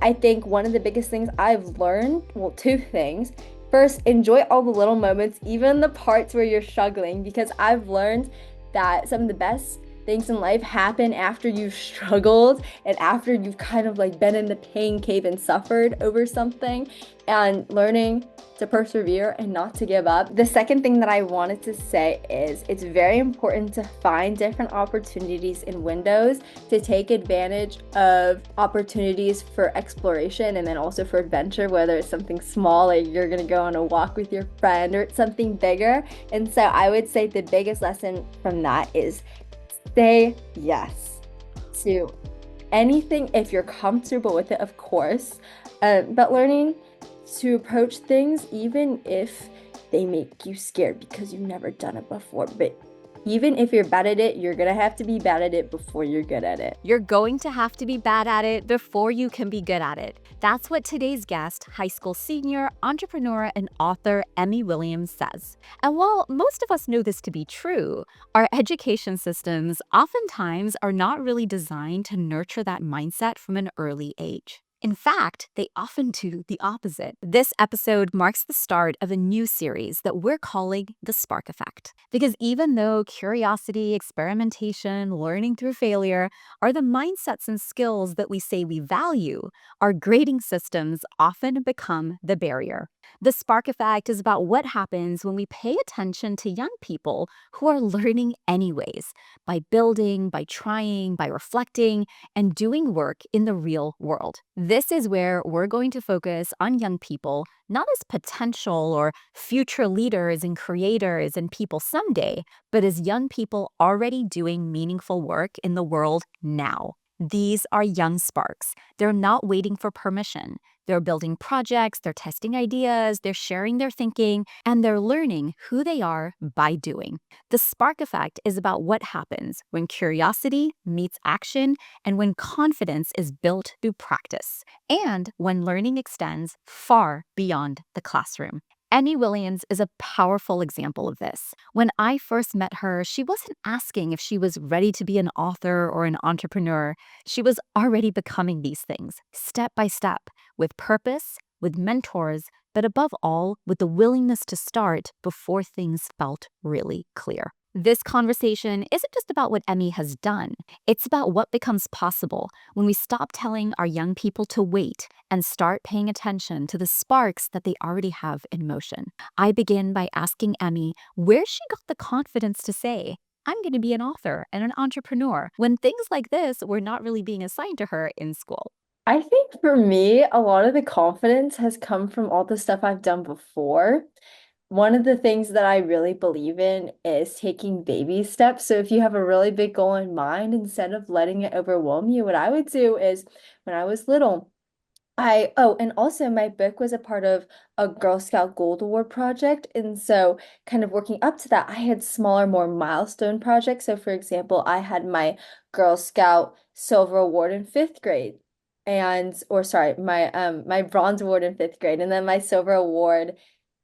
I think one of the biggest things I've learned, well, two things. First, enjoy all the little moments, even the parts where you're struggling, because I've learned that some of the best things in life happen after you've struggled and after you've kind of like been in the pain cave and suffered over something, and learning to persevere and not to give up. The second thing that I wanted to say is it's very important to find different opportunities in windows to take advantage of opportunities for exploration and then also for adventure, whether it's something small like you're gonna go on a walk with your friend or it's something bigger. And so I would say the biggest lesson from that is say yes to anything if you're comfortable with it, of course, but learning to approach things even if they make you scared because you've never done it before. But even if you're bad at it, you're gonna have to be bad at it before you're good at it. You're going to have to be bad at it before you can be good at it. That's what today's guest, high school senior, entrepreneur, and author Emmy Williams says. And while most of us know this to be true, our education systems oftentimes are not really designed to nurture that mindset from an early age. In fact, they often do the opposite. This episode marks the start of a new series that we're calling The Spark Effect. Because even though curiosity, experimentation, learning through failure are the mindsets and skills that we say we value, our grading systems often become the barrier. The Spark Effect is about what happens when we pay attention to young people who are learning anyways, by building, by trying, by reflecting, and doing work in the real world. This is where we're going to focus on young people, not as potential or future leaders and creators and people someday, but as young people already doing meaningful work in the world now. These are young sparks. They're not waiting for permission. They're building projects, they're testing ideas, they're sharing their thinking, and they're learning who they are by doing. The spark effect is about what happens when curiosity meets action and when confidence is built through practice, and when learning extends far beyond the classroom. Emmy Williams is a powerful example of this. When I first met her, she wasn't asking if she was ready to be an author or an entrepreneur. She was already becoming these things, step by step, with purpose, with mentors, but above all, with the willingness to start before things felt really clear. This conversation isn't just about what Emmy has done. It's about what becomes possible when we stop telling our young people to wait and start paying attention to the sparks that they already have in motion. I begin by asking Emmy where she got the confidence to say, I'm going to be an author and an entrepreneur, when things like this were not really being assigned to her in school. I think for me, a lot of the confidence has come from all the stuff I've done before. One of the things that I really believe in is taking baby steps. So if you have a really big goal in mind, instead of letting it overwhelm you, what I would do is when I was little, and also my book was a part of a Girl Scout Gold Award project. And so, kind of working up to that, I had smaller, more milestone projects. So, for example, I had my Girl Scout Silver Award in fifth grade, my Bronze Award in fifth grade, and then my Silver Award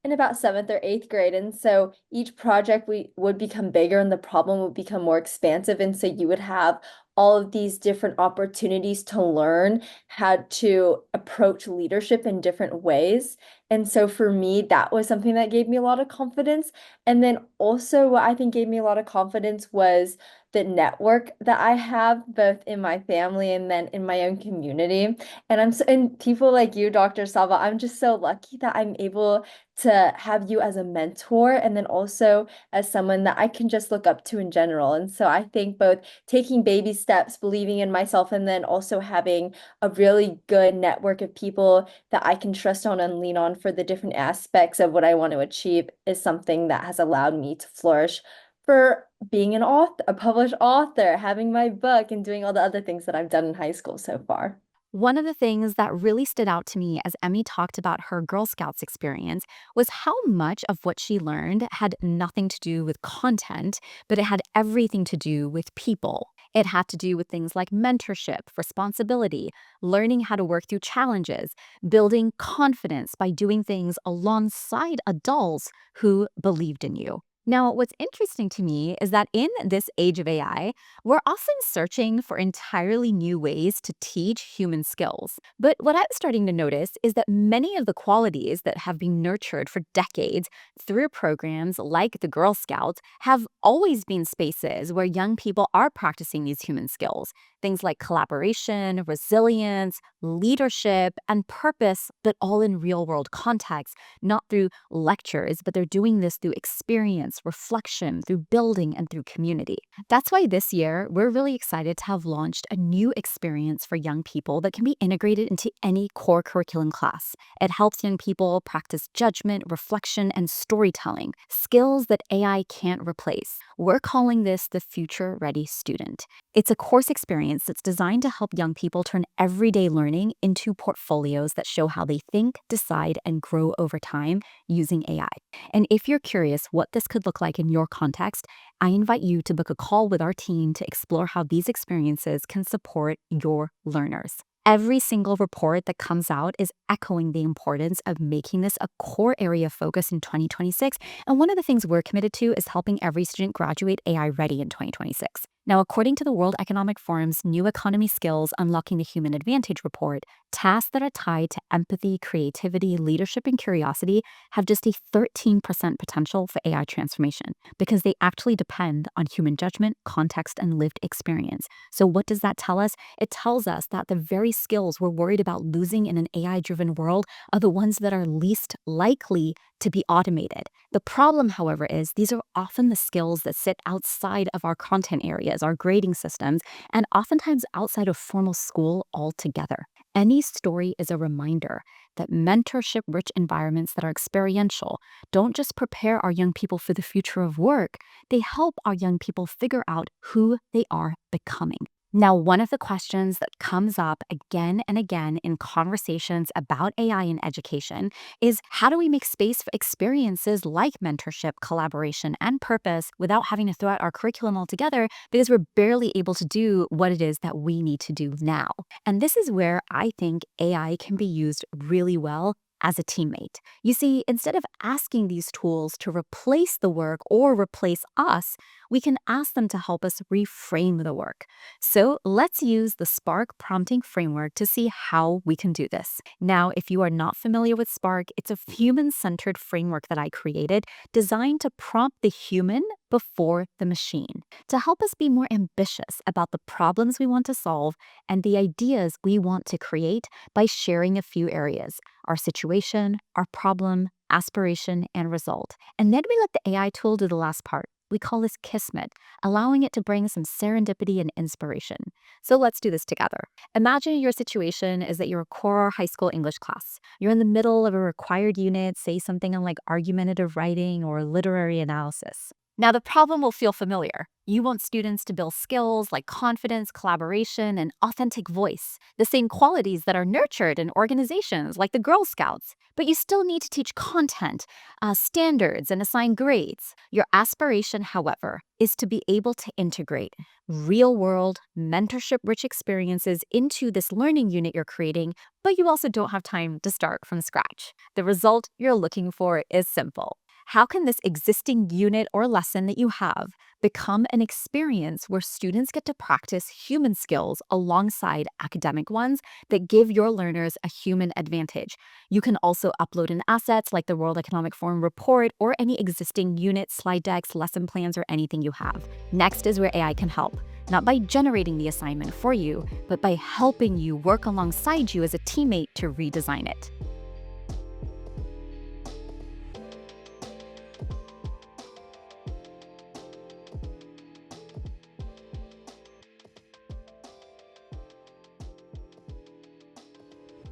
in about seventh or eighth grade. And so each project we would become bigger and the problem would become more expansive. And so you would have all of these different opportunities to learn how to approach leadership in different ways. And so for me, that was something that gave me a lot of confidence. And then also what I think gave me a lot of confidence was the network that I have both in my family and then in my own community. And people like you, Dr. Sabba, I'm just so lucky that I'm able to have you as a mentor and then also as someone that I can just look up to in general. And so I think both taking baby steps, believing in myself, and then also having a really good network of people that I can trust on and lean on for the different aspects of what I want to achieve is something that has allowed me to flourish for being an author, a published author, having my book, and doing all the other things that I've done in high school so far. One of the things that really stood out to me as Emmy talked about her Girl Scouts experience was how much of what she learned had nothing to do with content, but it had everything to do with people. It had to do with things like mentorship, responsibility, learning how to work through challenges, building confidence by doing things alongside adults who believed in you. Now, what's interesting to me is that in this age of AI, we're often searching for entirely new ways to teach human skills. But what I'm starting to notice is that many of the qualities that have been nurtured for decades through programs like the Girl Scouts have always been spaces where young people are practicing these human skills. Things like collaboration, resilience, leadership, and purpose, but all in real world contexts, not through lectures, but they're doing this through experience, reflection, through building, and through community. That's why this year, we're really excited to have launched a new experience for young people that can be integrated into any core curriculum class. It helps young people practice judgment, reflection, and storytelling, skills that AI can't replace. We're calling this the Future Ready Student. It's a course experience that's designed to help young people turn everyday learning into portfolios that show how they think, decide, and grow over time using AI. And if you're curious what this could look like in your context, I invite you to book a call with our team to explore how these experiences can support your learners. Every single report that comes out is echoing the importance of making this a core area of focus in 2026. And one of the things we're committed to is helping every student graduate AI ready in 2026. Now, according to the World Economic Forum's New Economy Skills Unlocking the Human Advantage report, tasks that are tied to empathy, creativity, leadership, and curiosity have just a 13% potential for AI transformation because they actually depend on human judgment, context, and lived experience. So, what does that tell us? It tells us that the very skills we're worried about losing in an AI driven world are the ones that are least likely to be automated. The problem, however, is these are often the skills that sit outside of our content areas, our grading systems, and oftentimes outside of formal school altogether. Any story is a reminder that mentorship rich environments that are experiential don't just prepare our young people for the future of work, they help our young people figure out who they are becoming. Now, one of the questions that comes up again and again in conversations about AI in education is how do we make space for experiences like mentorship, collaboration, and purpose without having to throw out our curriculum altogether because we're barely able to do what it is that we need to do now? And this is where I think AI can be used really well as a teammate. You see, instead of asking these tools to replace the work or replace us, we can ask them to help us reframe the work. So let's use the Spark prompting framework to see how we can do this. Now, if you are not familiar with Spark, it's a human-centered framework that I created designed to prompt the human before the machine, to help us be more ambitious about the problems we want to solve and the ideas we want to create by sharing a few areas: our situation, our problem, aspiration, and result. And then we let the AI tool do the last part. We call this Kismet, allowing it to bring some serendipity and inspiration. So let's do this together. Imagine your situation is that you're a core high school English class. You're in the middle of a required unit, say something on like argumentative writing or literary analysis. Now, the problem will feel familiar. You want students to build skills like confidence, collaboration, and authentic voice, the same qualities that are nurtured in organizations like the Girl Scouts. But you still need to teach content, standards, and assign grades. Your aspiration, however, is to be able to integrate real world, mentorship rich experiences into this learning unit you're creating, but you also don't have time to start from scratch. The result you're looking for is simple. How can this existing unit or lesson that you have become an experience where students get to practice human skills alongside academic ones that give your learners a human advantage? You can also upload in assets like the World Economic Forum report or any existing unit, slide decks, lesson plans, or anything you have. Next is where AI can help. Not by generating the assignment for you, but by helping you work alongside you as a teammate to redesign it.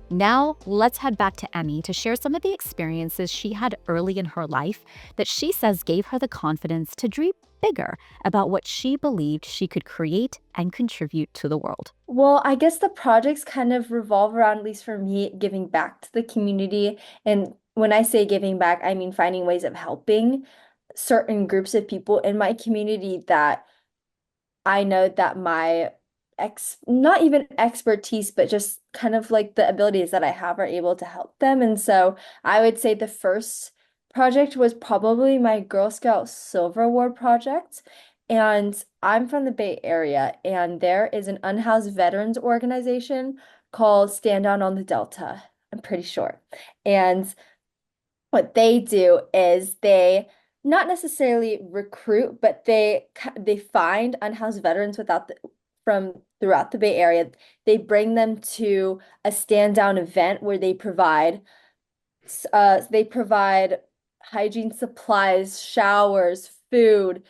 Now, let's head back to Emmy to share some of the experiences she had early in her life that she says gave her the confidence to dream bigger about what she believed she could create and contribute to the world. Well, I guess the projects kind of revolve around, at least for me, giving back to the community. And when I say giving back, I mean finding ways of helping certain groups of people in my community that I know that my not even expertise, but just kind of like the abilities that I have are able to help them. And so I would say the first project was probably my Girl Scout Silver Award project. And I'm from the Bay Area, and there is an unhoused veterans organization called Stand Down on the Delta. I'm pretty sure. And what they do is they not necessarily recruit, but they find unhoused veterans from throughout the Bay Area. They bring them to a stand down event where they provide hygiene supplies, showers, food,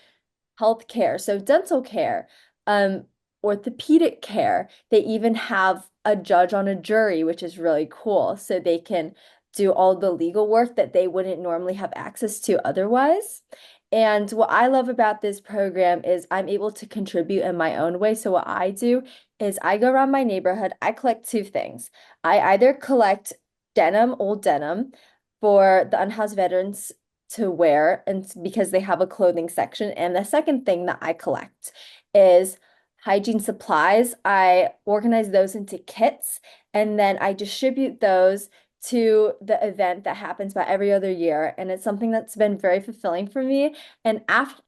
healthcare, so dental care, um, orthopedic care. They even have a judge on a jury, which is really cool. So they can do all the legal work that they wouldn't normally have access to otherwise. And what I love about this program is I'm able to contribute in my own way. So what I do is I go around my neighborhood, I collect two things. I either collect old denim for the unhoused veterans to wear and because they have a clothing section. And the second thing that I collect is hygiene supplies. I organize those into kits and then I distribute those to the event that happens about every other year. And it's something that's been very fulfilling for me. And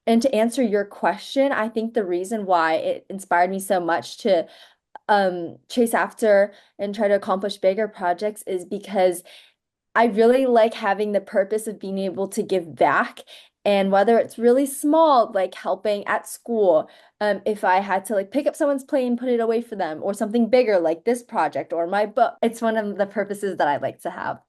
to answer your question, I think the reason why it inspired me so much to chase after and try to accomplish bigger projects is because I really like having the purpose of being able to give back. And whether it's really small, like helping at school, if I had to like pick up someone's plate and put it away for them, or something bigger like this project or my book, it's one of the purposes that I like to have.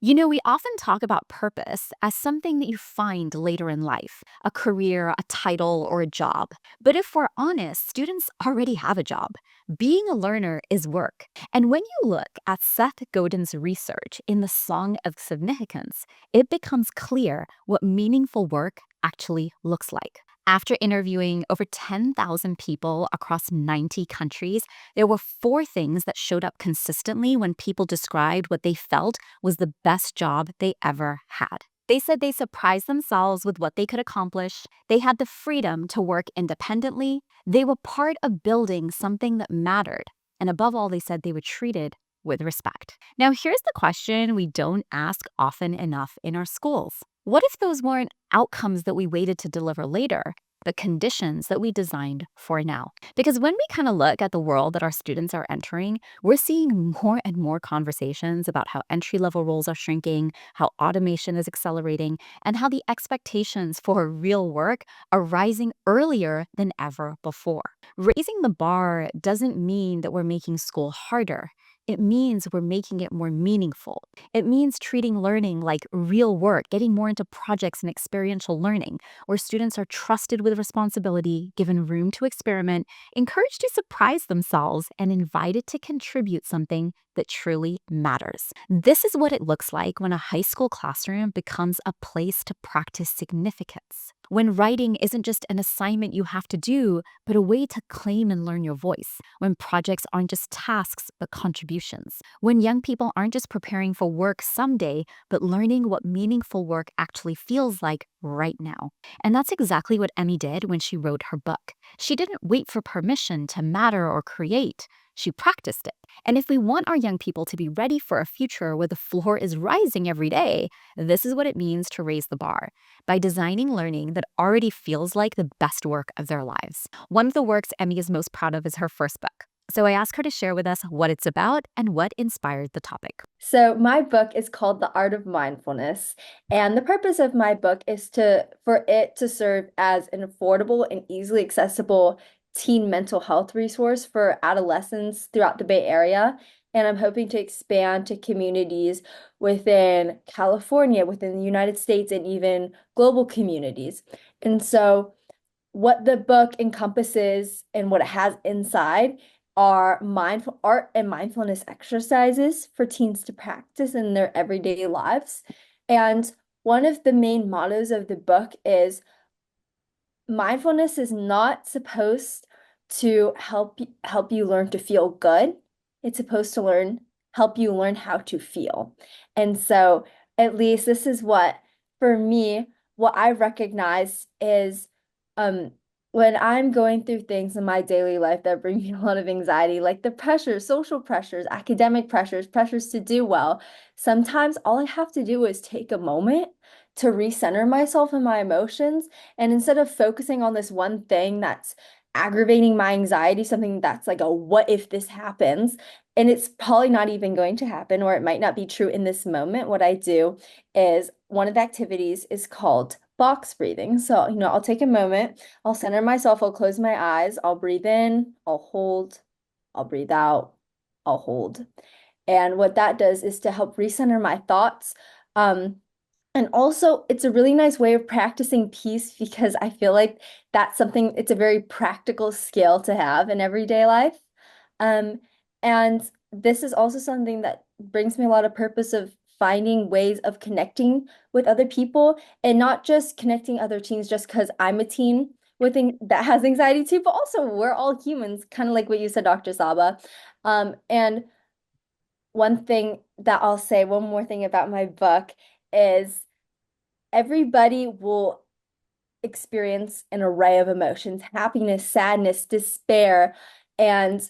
You know, we often talk about purpose as something that you find later in life, a career, a title, or a job. But if we're honest, students already have a job. Being a learner is work. And when you look at Seth Godin's research in the Song of Significance, it becomes clear what meaningful work actually looks like. After interviewing over 10,000 people across 90 countries, there were four things that showed up consistently when people described what they felt was the best job they ever had. They said they surprised themselves with what they could accomplish. They had the freedom to work independently. They were part of building something that mattered. And above all, they said they were treated with respect. Now, here's the question we don't ask often enough in our schools. What if those weren't outcomes that we waited to deliver later, but conditions that we designed for now? Because when we kind of look at the world that our students are entering, we're seeing more and more conversations about how entry-level roles are shrinking, how automation is accelerating, and how the expectations for real work are rising earlier than ever before. Raising the bar doesn't mean that we're making school harder. It means we're making it more meaningful. It means treating learning like real work, getting more into projects and experiential learning, where students are trusted with responsibility, given room to experiment, encouraged to surprise themselves, and invited to contribute something that truly matters. This is what it looks like when a high school classroom becomes a place to practice significance. When writing isn't just an assignment you have to do, but a way to claim and learn your voice. When projects aren't just tasks, but contributions. When young people aren't just preparing for work someday, but learning what meaningful work actually feels like right now. And that's exactly what Emmy did when she wrote her book. She didn't wait for permission to matter or create. She practiced it. And if we want our young people to be ready for a future where the floor is rising every day, this is what it means to raise the bar by designing learning that already feels like the best work of their lives. One of the works Emmy is most proud of is her first book. So I asked her to share with us what it's about and what inspired the topic. So my book is called The Art of Mindfulness, and the purpose of my book is for it to serve as an affordable and easily accessible teen mental health resource for adolescents throughout the Bay Area. And I'm hoping to expand to communities within California, within the United States, and even global communities. And so what the book encompasses and what it has inside are mindful art and mindfulness exercises for teens to practice in their everyday lives. And one of the main mottos of the book is mindfulness is not supposed to help you learn to feel good. It's supposed to help you learn how to feel. And so at least this is what, for me, what I recognize is um when I'm going through things in my daily life that bring me a lot of anxiety, like the pressures, social pressures, academic pressures, pressures to do well, sometimes all I have to do is take a moment to recenter myself and my emotions. And instead of focusing on this one thing that's aggravating my anxiety, something that's like a what if this happens, and it's probably not even going to happen, or it might not be true in this moment, what I do is one of the activities is called box breathing. So, I'll take a moment, I'll center myself, I'll close my eyes, I'll breathe in, I'll hold, I'll breathe out, I'll hold. And what that does is to help recenter my thoughts. Um, and also, it's a really nice way of practicing peace because I feel like that's something, it's a very practical skill to have in everyday life. Um, and this is also something that brings me a lot of purpose of finding ways of connecting with other people and not just connecting other teens just because I'm a teen that has anxiety too, but also we're all humans, kind of like what you said, Dr. Saba. And one thing that I'll say, one more thing about my book is everybody will experience an array of emotions, happiness, sadness, despair. And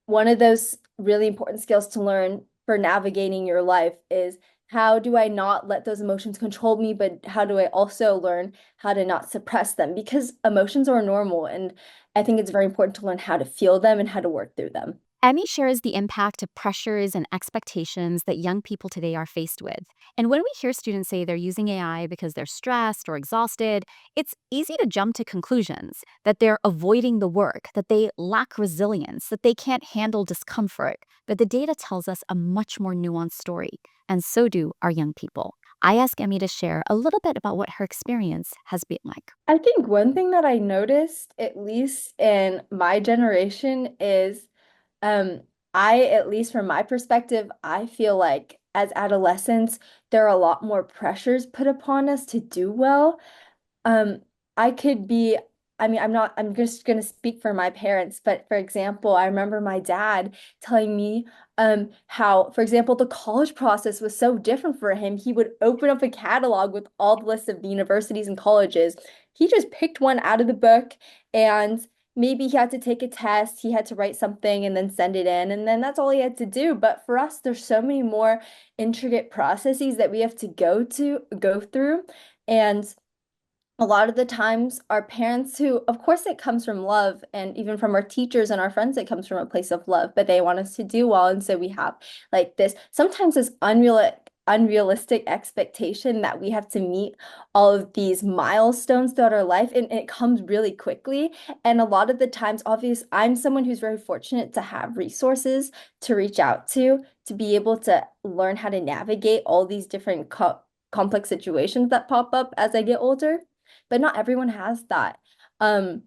one of those really important skills to learn for navigating your life is how do I not let those emotions control me, but how do I also learn how to not suppress them? Because emotions are normal, and I think it's very important to learn how to feel them and how to work through them. Emmy shares the impact of pressures and expectations that young people today are faced with. And when we hear students say they're using AI because they're stressed or exhausted, it's easy to jump to conclusions that they're avoiding the work, that they lack resilience, that they can't handle discomfort. But the data tells us a much more nuanced story, and so do our young people. I ask Emmy to share a little bit about what her experience has been like. I think one thing that I noticed, at least in my generation, is um, at least from my perspective, I feel like as adolescents, there are a lot more pressures put upon us to do well. Um, I could be, I'm just going to speak for my parents, but for example, I remember my dad telling me how, for example, the college process was so different for him. He would open up a catalog with all the lists of the universities and colleges. He just picked one out of the book, and maybe he had to take a test, he had to write something and then send it in, and then that's all he had to do. But for us, there's so many more intricate processes that we have to go through. And a lot of the times our parents who, of course, it comes from love, and even from our teachers and our friends, it comes from a place of love, but they want us to do well. And so we have like this, sometimes this unrealistic expectation that we have to meet all of these milestones throughout our life, and it comes really quickly. And a lot of the times, obvious, I'm someone who's very fortunate to have resources to reach out to be able to learn how to navigate all these different complex situations that pop up as I get older, but not everyone has that. Um,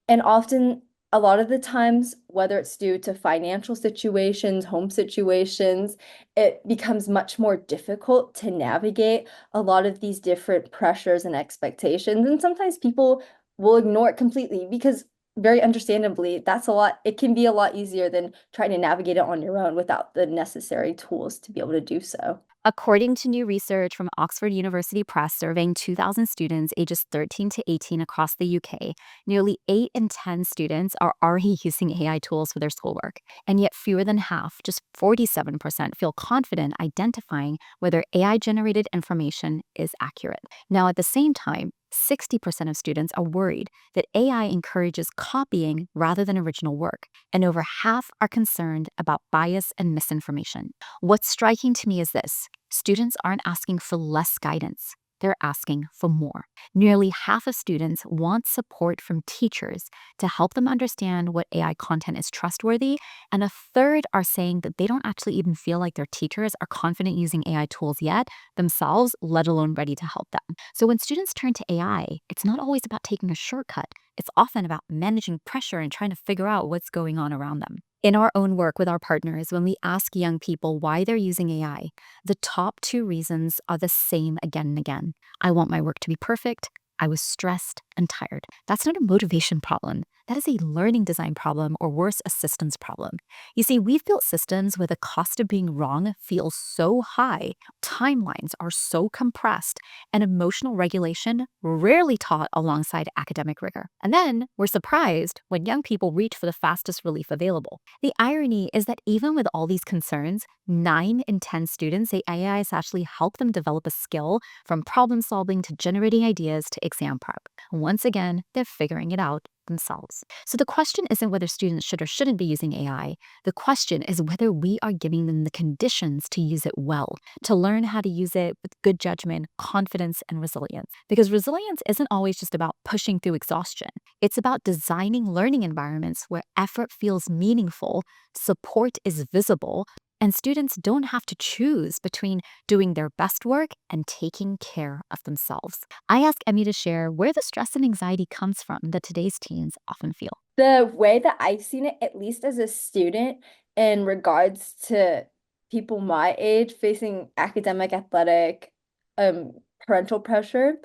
and often, a lot of the times, whether it's due to financial situations, home situations, it becomes much more difficult to navigate a lot of these different pressures and expectations. And sometimes people will ignore it completely because, very understandably, it can be a lot easier than trying to navigate it on your own without the necessary tools to be able to do so. According to new research from Oxford University Press surveying 2,000 students ages 13 to 18 across the UK, nearly 8 in 10 students are already using AI tools for their schoolwork. And yet, fewer than half, just 47%, feel confident identifying whether AI generated information is accurate. Now, at the same time, 60% of students are worried that AI encourages copying rather than original work, and over half are concerned about bias and misinformation. What's striking to me is this: students aren't asking for less guidance, they're asking for more. Nearly half of students want support from teachers to help them understand what AI content is trustworthy, and a third are saying that they don't actually even feel like their teachers are confident using AI tools yet themselves, let alone ready to help them. So when students turn to AI, it's not always about taking a shortcut. It's often about managing pressure and trying to figure out what's going on around them. In our own work with our partners, when we ask young people why they're using AI, the top two reasons are the same again and again. I want my work to be perfect. I was stressed and tired. That's not a motivation problem. That is a learning design problem, or worse, a systems problem. You see, we've built systems where the cost of being wrong feels so high, timelines are so compressed, and emotional regulation rarely taught alongside academic rigor. And then we're surprised when young people reach for the fastest relief available. The irony is that even with all these concerns, 9 in 10 students say AI has actually helped them develop a skill from problem solving to generating ideas to exam prep. Once again, they're figuring it out themselves. So the question isn't whether students should or shouldn't be using AI. The question is whether we are giving them the conditions to use it well, to learn how to use it with good judgment, confidence, and resilience. Because resilience isn't always just about pushing through exhaustion. It's about designing learning environments where effort feels meaningful, support is visible, and students don't have to choose between doing their best work and taking care of themselves. I asked Emmy to share where the stress and anxiety comes from that today's teens often feel. The way that I've seen it, at least as a student, in regards to people my age facing academic, athletic, um, parental pressure,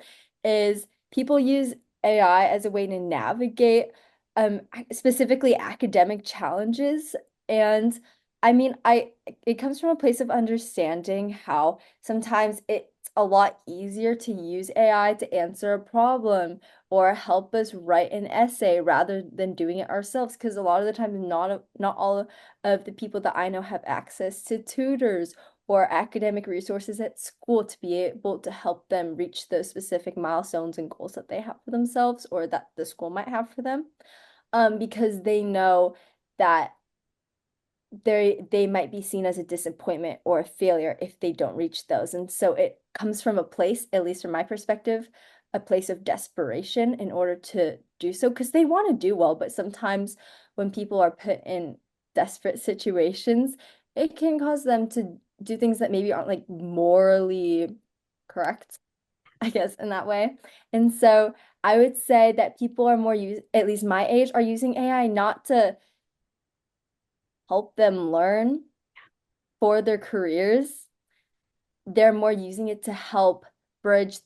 is people use AI as a way to navigate specifically academic challenges. And I mean, it comes from a place of understanding how sometimes it's a lot easier to use AI to answer a problem or help us write an essay rather than doing it ourselves. Because a lot of the time, not all of the people that I know have access to tutors or academic resources at school to be able to help them reach those specific milestones and goals that they have for themselves or that the school might have for them. Because they know that they might be seen as a disappointment or a failure if they don't reach those. And so it comes from a place, at least from my perspective, a place of desperation in order to do so because they want to do well, but sometimes when people are put in desperate situations, it can cause them to do things that maybe aren't like morally correct, I guess, in that way. And so I would say that people are more at least my age, are using AI not to help them learn for their careers. They're more using it to help bridge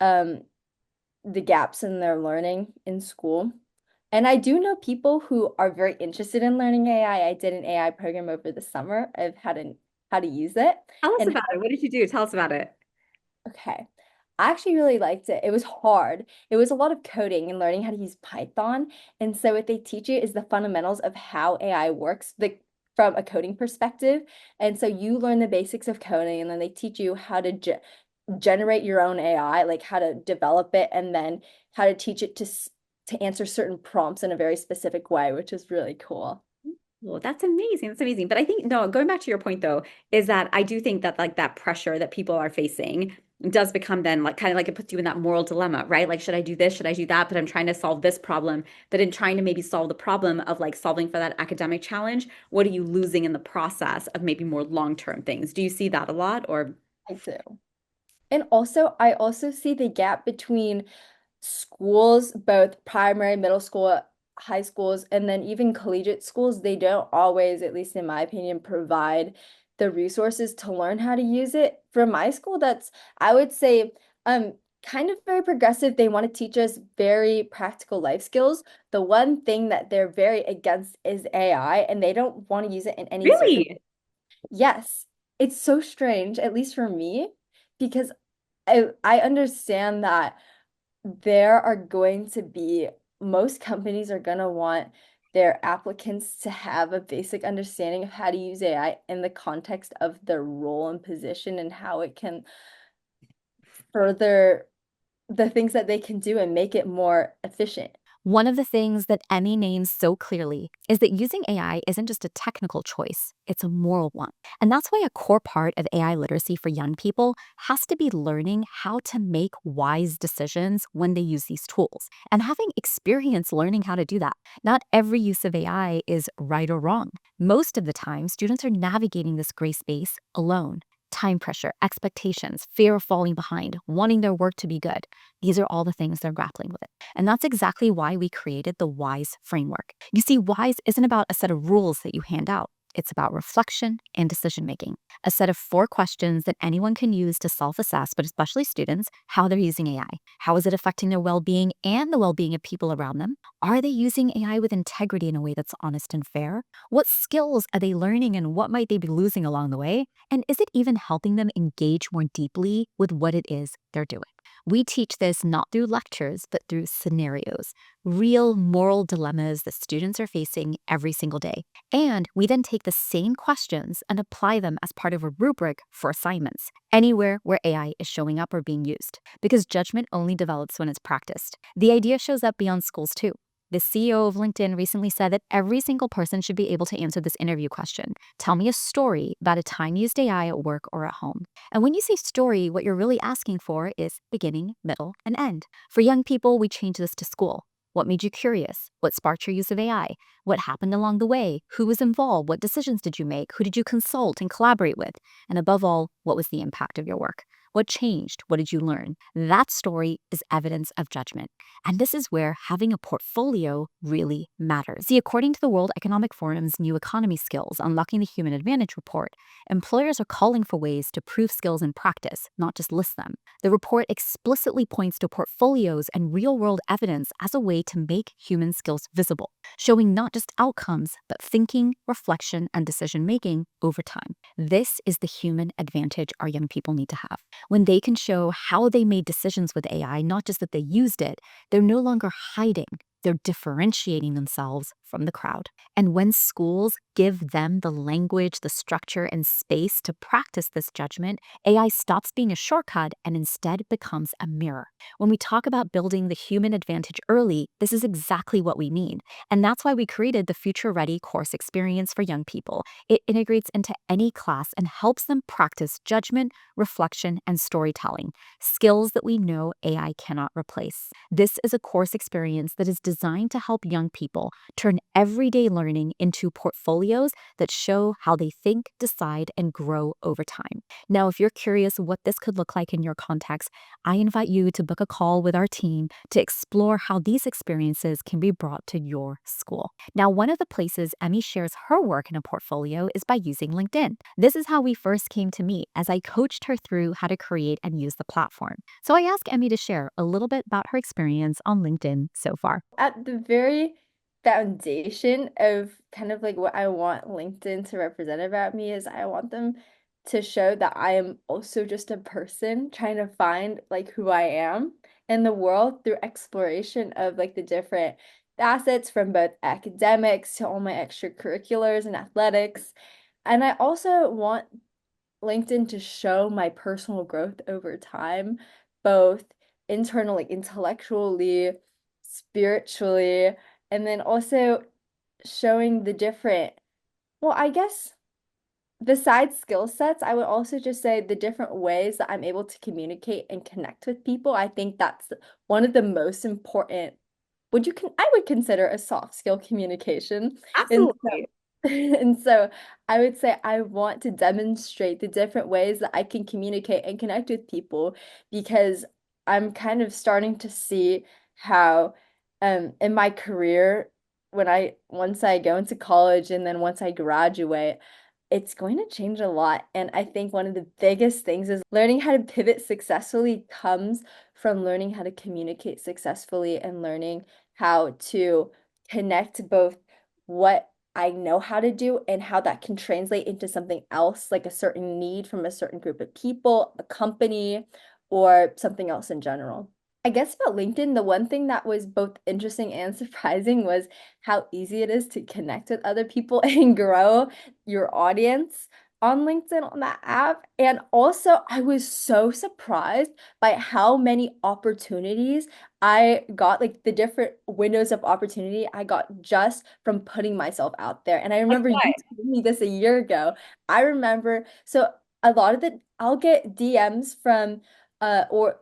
um, the gaps in their learning in school. And I do know people who are very interested in learning AI. I did an AI program over the summer. I've had how to use it Tell us and about it. What did you do? Tell us about it. okay. I actually really liked it. It was hard. It was a lot of coding and learning how to use Python. And so what they teach you is the fundamentals of how AI works, from a coding perspective. And so you learn the basics of coding, and then they teach you how to generate your own AI, like how to develop it, and then how to teach it to answer certain prompts in a very specific way, which is really cool. Well, that's amazing. That's amazing. But I think, no, going back to your point though, is that I do think that like that pressure that people are facing does become then like kind of like it puts you in that moral dilemma, right? Like, should I do this? Should I do that? But I'm trying to solve this problem. But in trying to maybe solve the problem of like solving for that academic challenge, what are you losing in the process of maybe more long-term things? Do you see that a lot or? I do. And also, I also see the gap between schools, both primary, middle school, high schools, and then even collegiate schools. They don't always, at least in my opinion, provide the resources to learn how to use it. For my school, that's, I would say, kind of very progressive. They want to teach us very practical life skills. The one thing that they're very against is AI, and they don't want to use it in any certain. Really? Yes, it's so strange, at least for me, because I understand that there are going to be most companies are going to want their applicants to have a basic understanding of how to use AI in the context of their role and position and how it can further the things that they can do and make it more efficient. One of the things that Emmy names so clearly is that using AI isn't just a technical choice, it's a moral one. And that's why a core part of AI literacy for young people has to be learning how to make wise decisions when they use these tools and having experience learning how to do that. Not every use of AI is right or wrong. Most of the time, students are navigating this gray space alone. Time pressure, expectations, fear of falling behind, wanting their work to be good. These are all the things they're grappling with. And that's exactly why we created the WISE framework. You see, WISE isn't about a set of rules that you hand out. It's about reflection and decision making. A set of 4 questions that anyone can use to self assess, but especially students, how they're using AI. How is it affecting their well being and the well being of people around them? Are they using AI with integrity in a way that's honest and fair? What skills are they learning and what might they be losing along the way? And is it even helping them engage more deeply with what it is they're doing? We teach this not through lectures, but through scenarios, real moral dilemmas that students are facing every single day. And we then take the same questions and apply them as part of a rubric for assignments, anywhere where AI is showing up or being used. Because judgment only develops when it's practiced. The idea shows up beyond schools too. The CEO of LinkedIn recently said that every single person should be able to answer this interview question. Tell me a story about a time you used AI at work or at home. And when you say story, what you're really asking for is beginning, middle, and end. For young people, we change this to school. What made you curious? What sparked your use of AI? What happened along the way? Who was involved? What decisions did you make? Who did you consult and collaborate with? And above all, what was the impact of your work? What changed? What did you learn? That story is evidence of judgment. And this is where having a portfolio really matters. See, according to the World Economic Forum's New Economy Skills Unlocking the Human Advantage report, employers are calling for ways to prove skills in practice, not just list them. The report explicitly points to portfolios and real-world evidence as a way to make human skills visible, showing not just outcomes, but thinking, reflection, and decision-making over time. This is the human advantage our young people need to have. When they can show how they made decisions with AI, not just that they used it, they're no longer hiding. They're differentiating themselves from the crowd. And when schools give them the language, the structure, and space to practice this judgment, AI stops being a shortcut and instead becomes a mirror. When we talk about building the human advantage early, this is exactly what we mean. And that's why we created the Future Ready course experience for young people. It integrates into any class and helps them practice judgment, reflection, and storytelling, skills that we know AI cannot replace. This is a course experience that is designed to help young people turn everyday learning into portfolios that show how they think, decide, and grow over time. Now, if you're curious what this could look like in your context, I invite you to book a call with our team to explore how these experiences can be brought to your school. Now, one of the places Emmy shares her work in a portfolio is by using LinkedIn. This is how we first came to meet as I coached her through how to create and use the platform. So I asked Emmy to share a little bit about her experience on LinkedIn so far. At the very foundation of kind of like what I want LinkedIn to represent about me is I want them to show that I am also just a person trying to find like who I am in the world through exploration of like the different facets from both academics to all my extracurriculars and athletics. And I also want LinkedIn to show my personal growth over time, both internally, intellectually, spiritually, and then also showing the different, well, I guess besides skill sets, I would also just say the different ways that I'm able to communicate and connect with people. I think that's one of the most important, I would consider a soft skill communication. And Absolutely. and so I would say I want to demonstrate the different ways that I can communicate and connect with people because I'm kind of starting to see how in my career when I once I go into college and then once I graduate, it's going to change a lot. And I think one of the biggest things is learning how to pivot successfully comes from learning how to communicate successfully and learning how to connect both what I know how to do and how that can translate into something else, like a certain need from a certain group of people, a company, or something else in general. I guess about LinkedIn, the one thing that was both interesting and surprising was how easy it is to connect with other people and grow your audience on LinkedIn on that app. And also, I was so surprised by how many opportunities I got, like the different windows of opportunity I got just from putting myself out there. And I Like remember you what? told me this a year ago. I remember, so a lot of I'll get DMs from or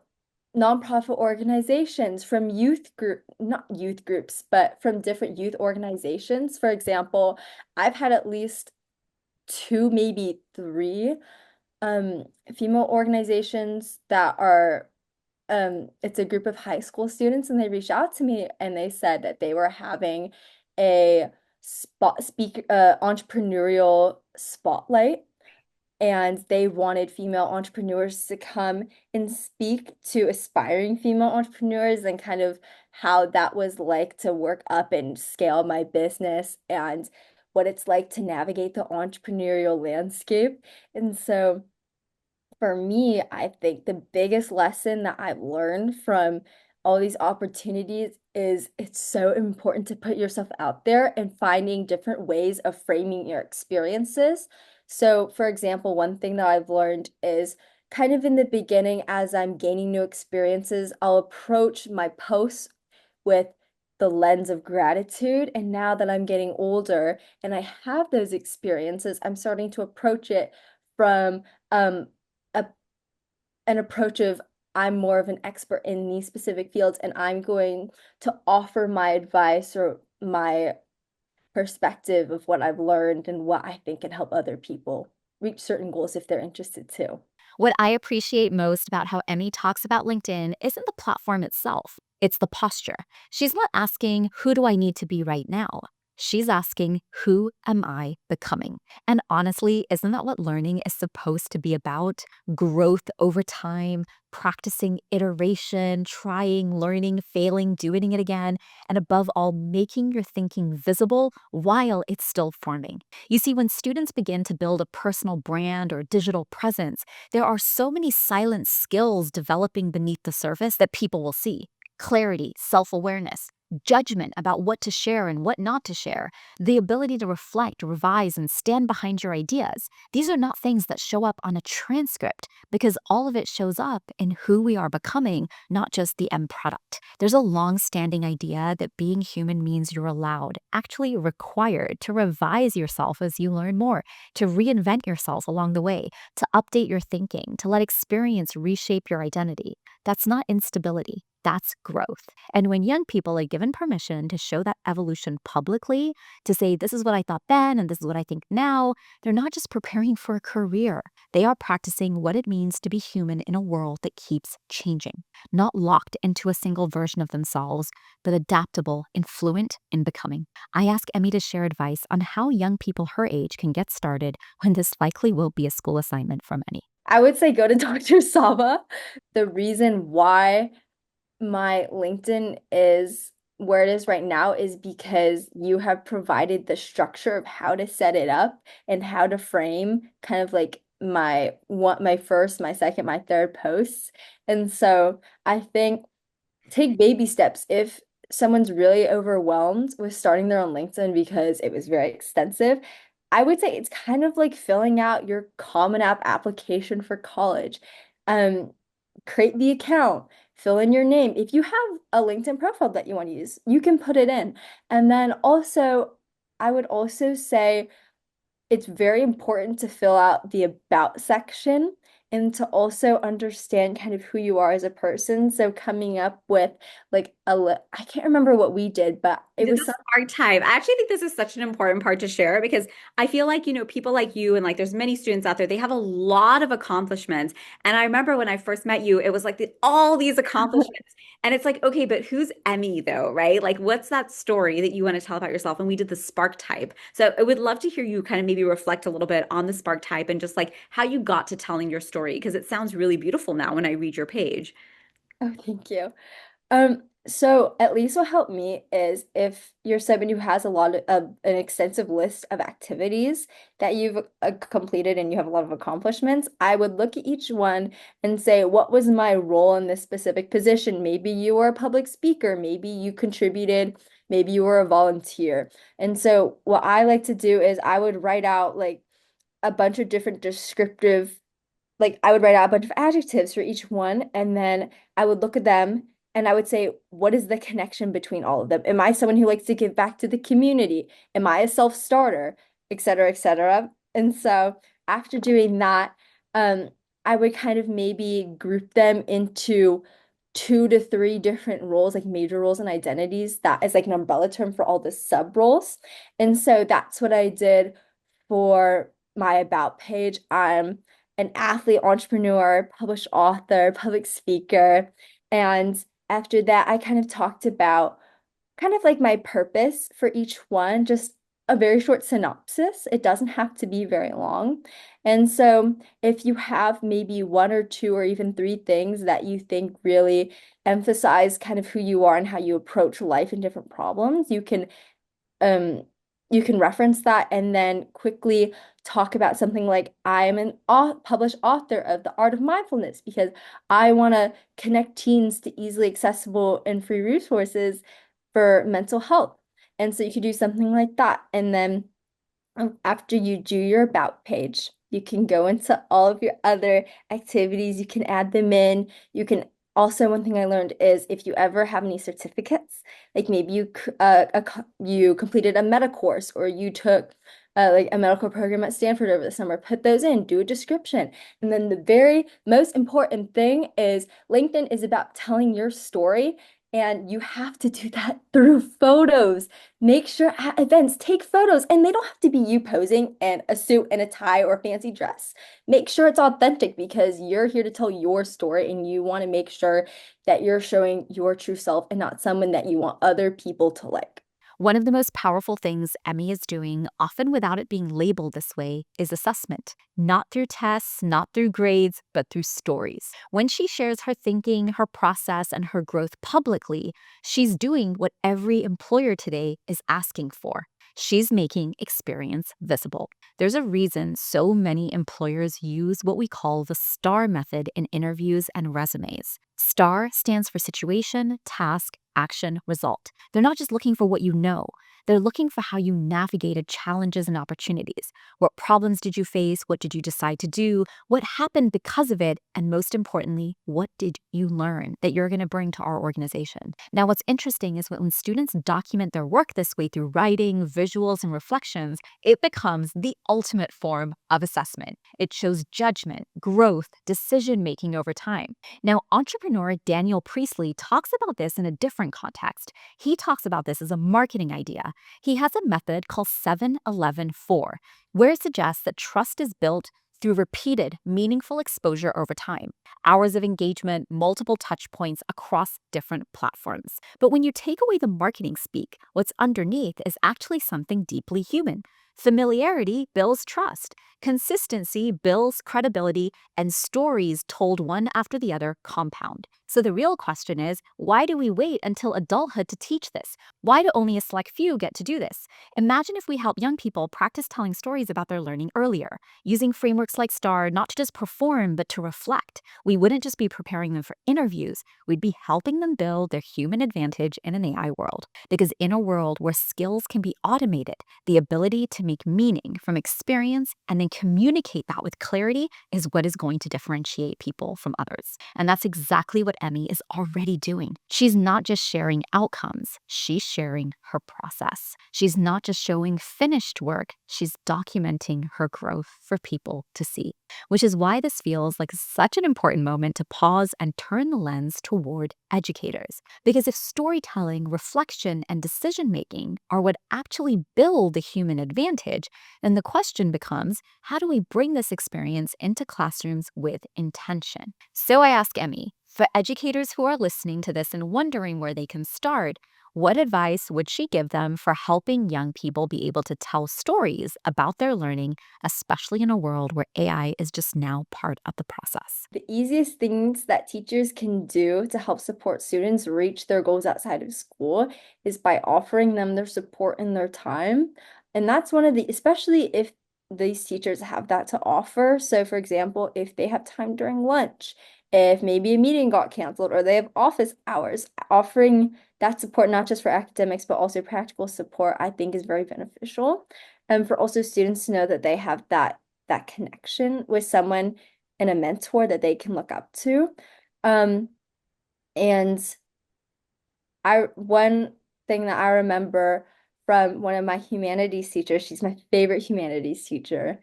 nonprofit organizations, from youth group, not youth groups, but from different youth organizations. For example, I've had at least two, maybe three um female organizations that are it's a group of high school students and they reached out to me and they said that they were having a entrepreneurial spotlight, and they wanted female entrepreneurs to come and speak to aspiring female entrepreneurs and kind of how that was like to work up and scale my business and what it's like to navigate the entrepreneurial landscape. And so for me, I think the biggest lesson that I've learned from all these opportunities is it's so important to put yourself out there and finding different ways of framing your experiences. So, for example, one thing that I've learned is kind of in the beginning, as I'm gaining new experiences, I'll approach my posts with the lens of gratitude. And now that I'm getting older and I have those experiences, I'm starting to approach it from a an approach of I'm more of an expert in these specific fields and I'm going to offer my advice or my perspective of what I've learned and what I think can help other people reach certain goals if they're interested too. What I appreciate most about how Emmy talks about LinkedIn isn't the platform itself, it's the posture. She's not asking, who do I need to be right now? She's asking, who am I becoming? And honestly, isn't that what learning is supposed to be about? Growth over time, practicing iteration, trying, learning, failing, doing it again, and above all, making your thinking visible while it's still forming. You see, when students begin to build a personal brand or digital presence, there are so many silent skills developing beneath the surface that people will see: clarity, self awareness, judgment about what to share and what not to share, the ability to reflect, revise, and stand behind your ideas. These are not things that show up on a transcript because all of it shows up in who we are becoming, not just the end product. There's a long standing idea that being human means you're allowed, actually required, to revise yourself as you learn more, to reinvent yourself along the way, to update your thinking, to let experience reshape your identity. That's not instability. That's growth. And when young people are given permission to show that evolution publicly, to say, this is what I thought then and this is what I think now, they're not just preparing for a career. They are practicing what it means to be human in a world that keeps changing, not locked into a single version of themselves, but adaptable and fluent in becoming. I ask Emmy to share advice on how young people her age can get started when this likely will be a school assignment for many. I would say go to Dr. Saba. The reason why my LinkedIn is where it is right now is because you have provided the structure of how to set it up and how to frame kind of like my first, my second, my third posts. And so I think take baby steps. If someone's really overwhelmed with starting their own LinkedIn because it was very extensive, I would say it's kind of like filling out your Common App application for college. Um, Create the account, fill in your name. If you have a LinkedIn profile that you want to use, you can put it in. And then also, I would also say it's very important to fill out the about section and to also understand kind of who you are as a person. So coming up with like I can't remember what we did, but We it did was the some spark type. I actually think this is such an important part to share because I feel like, people like you and like there's many students out there, they have a lot of accomplishments. And I remember when I first met you, it was like all these accomplishments. And it's like, okay, but who's Emmy though, right? Like, what's that story that you want to tell about yourself? And we did the spark type. So I would love to hear you kind of maybe reflect a little bit on the spark type and just like how you got to telling your story because it sounds really beautiful now when I read your page. Oh, thank you. So at least what helped me is if you're someone who has a lot of an extensive list of activities that you've completed and you have a lot of accomplishments, I would look at each one and say, what was my role in this specific position? Maybe you were a public speaker, maybe you contributed, maybe you were a volunteer. And so what I like to do is I would write out like a bunch of different descriptive like I would write out a bunch of adjectives for each one, and then I would look at them and I would say, what is the connection between all of them? Am I someone who likes to give back to the community? Am I a self-starter? Et cetera, et cetera. And so after doing that, um, I would kind of maybe group them into 2 to 3 different roles, like major roles and identities. That is like an umbrella term for all the sub roles. And so that's what I did for my about page. I'm an athlete, entrepreneur, published author, public speaker. And after that, I kind of talked about kind of like my purpose for each one, just a very short synopsis. It doesn't have to be very long. And so if you have maybe one or two or even three things that you think really emphasize kind of who you are and how you approach life and different problems, um you can reference that and then quickly talk about something like I'm an published author of The Art of Mindfulness because I want to connect teens to easily accessible and free resources for mental health. And so you could do something like that. And then after you do your about page, you can go into all of your other activities. You can add them in. You can also, one thing I learned is if you ever have any certificates, like maybe you completed a meta course or you took like a medical program at Stanford over the summer, put those in, do a description. And then the very most important thing is LinkedIn is about telling your story. And you have to do that through photos. Make sure at events, take photos, and they don't have to be you posing in a suit and a tie or a fancy dress. Make sure it's authentic because you're here to tell your story and you want to make sure that you're showing your true self and not someone that you want other people to like. One of the most powerful things Emmy is doing, often without it being labeled this way, is assessment. Not through tests, not through grades, but through stories. When she shares her thinking, her process, and her growth publicly, she's doing what every employer today is asking for. She's making experience visible. There's a reason so many employers use what we call the STAR method in interviews and resumes. STAR stands for situation, task, action, result. They're not just looking for what you know, they're looking for how you navigated challenges and opportunities. What problems did you face? What did you decide to do? What happened because of it? And most importantly, what did you learn that you're going to bring to our organization? Now, what's interesting is when students document their work this way through writing, visuals, and reflections, it becomes the ultimate form of assessment. It shows judgment, growth, decision making over time. Now, entrepreneur Daniel Priestley talks about this in a different context. He talks about this as a marketing idea. He has a method called 7-11-4, where it suggests that trust is built through repeated, meaningful exposure over time, hours of engagement, multiple touch points across different platforms. But when you take away the marketing speak, what's underneath is actually something deeply human. Familiarity builds trust, consistency builds credibility, and stories told one after the other compound. So the real question is, why do we wait until adulthood to teach this? Why do only a select few get to do this? Imagine if we help young people practice telling stories about their learning earlier, using frameworks like STAR not to just perform, but to reflect. We wouldn't just be preparing them for interviews, we'd be helping them build their human advantage in an AI world. Because in a world where skills can be automated, the ability to make meaning from experience and then communicate that with clarity is what is going to differentiate people from others. And that's exactly what Emmy is already doing. She's not just sharing outcomes, she's sharing her process. She's not just showing finished work, she's documenting her growth for people to see. Which is why this feels like such an important moment to pause and turn the lens toward educators. Because if storytelling, reflection, and decision making are what actually build the human advantage, then the question becomes, how do we bring this experience into classrooms with intention? So I ask Emmy, for educators who are listening to this and wondering where they can start, what advice would she give them for helping young people be able to tell stories about their learning, especially in a world where AI is just now part of the process? The easiest things that teachers can do to help support students reach their goals outside of school is by offering them their support and their time. And that's one of the, especially if these teachers have that to offer. So, for example, if they have time during lunch, if maybe a meeting got canceled or they have office hours, offering that support, not just for academics, but also practical support, I think is very beneficial. And for also students to know that they have that connection with someone and a mentor that they can look up to. Um, and one thing that I remember from one of my humanities teachers, she's my favorite humanities teacher.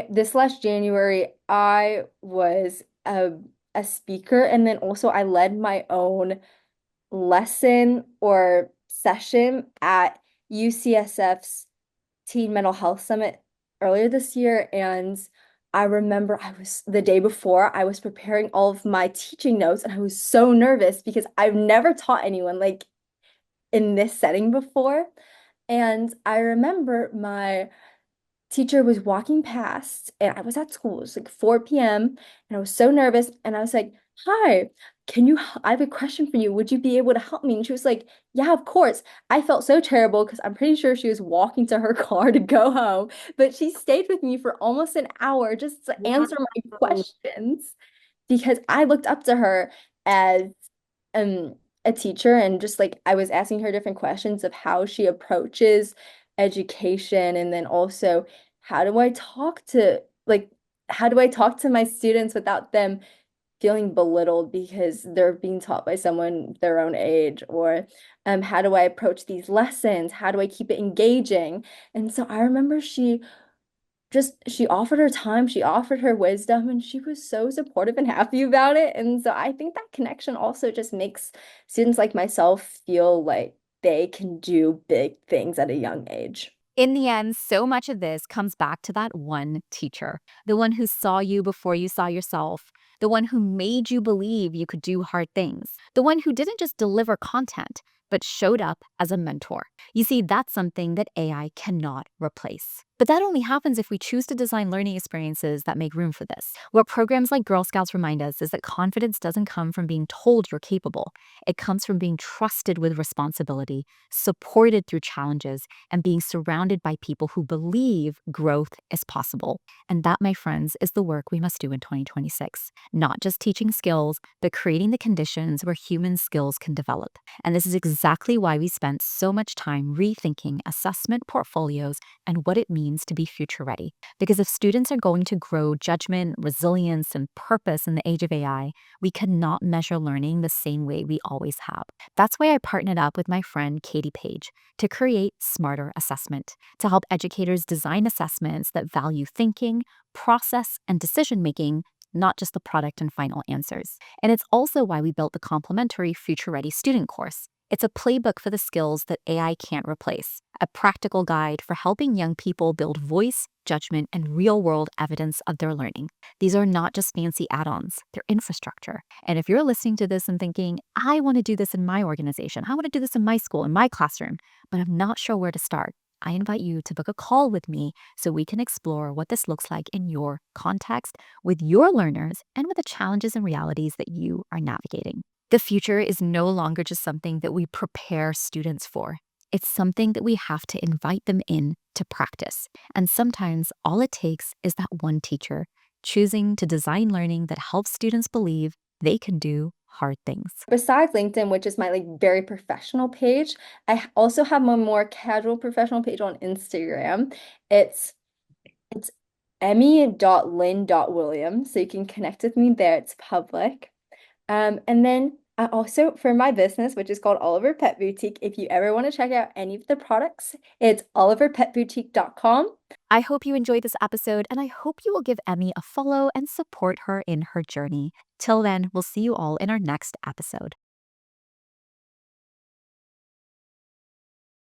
This last January, I was a speaker, and then also I led my own lesson or session at UCSF's Teen Mental Health Summit earlier this year. And I remember the day before, I was preparing all of my teaching notes, and I was so nervous because I've never taught anyone like in this setting before. And I remember my teacher was walking past and I was at school. It was like 4 p.m. and I was so nervous and I was like, "Hi, I have a question for you. Would you be able to help me?" And she was like, "Yeah, of course." I felt so terrible because I'm pretty sure she was walking to her car to go home, but she stayed with me for almost an hour just to answer my Wow. questions because I looked up to her as um a teacher and just like I was asking her different questions of how she approaches education and then also how do I talk to like how do I talk to my students without them feeling belittled because they're being taught by someone their own age or how do I approach these lessons? How do I keep it engaging? And so I remember she offered her time, she offered her wisdom, and she was so supportive and happy about it. And so I think that connection also just makes students like myself feel like they can do big things at a young age. In the end, so much of this comes back to that one teacher, the one who saw you before you saw yourself, the one who made you believe you could do hard things, the one who didn't just deliver content, but showed up as a mentor. You see, that's something that AI cannot replace. But that only happens if we choose to design learning experiences that make room for this. What programs like Girl Scouts remind us is that confidence doesn't come from being told you're capable. It comes from being trusted with responsibility, supported through challenges, and being surrounded by people who believe growth is possible. And that, my friends, is the work we must do in 2026. Not just teaching skills, but creating the conditions where human skills can develop. And this is exactly why we spent so much time rethinking assessment portfolios and what it means to be future ready. Because if students are going to grow judgment, resilience, and purpose in the age of AI, we cannot measure learning the same way we always have. That's why I partnered up with my friend Katie Page to create Smarter Assessment, to help educators design assessments that value thinking, process, and decision making, not just the product and final answers. And it's also why we built the complimentary Future Ready student course. It's a playbook for the skills that AI can't replace, a practical guide for helping young people build voice, judgment, and real world evidence of their learning. These are not just fancy add ons, they're infrastructure. And if you're listening to this and thinking, I want to do this in my organization, I want to do this in my school, in my classroom, but I'm not sure where to start, I invite you to book a call with me so we can explore what this looks like in your context, with your learners, and with the challenges and realities that you are navigating. The future is no longer just something that we prepare students for. It's something that we have to invite them in to practice. And sometimes all it takes is that one teacher choosing to design learning that helps students believe they can do hard things. Besides LinkedIn, which is my like very professional page, also have my more casual professional page on Instagram. It's it's emmy.lynn.williams, so you can connect with me there. It's public. And then I also, for my business, which is called Oliver Pet Boutique, if you ever want to check out any of the products, it's oliverpetboutique.com. I hope you enjoyed this episode, and I hope you will give Emmy a follow and support her in her journey. Till then, we'll see you all in our next episode.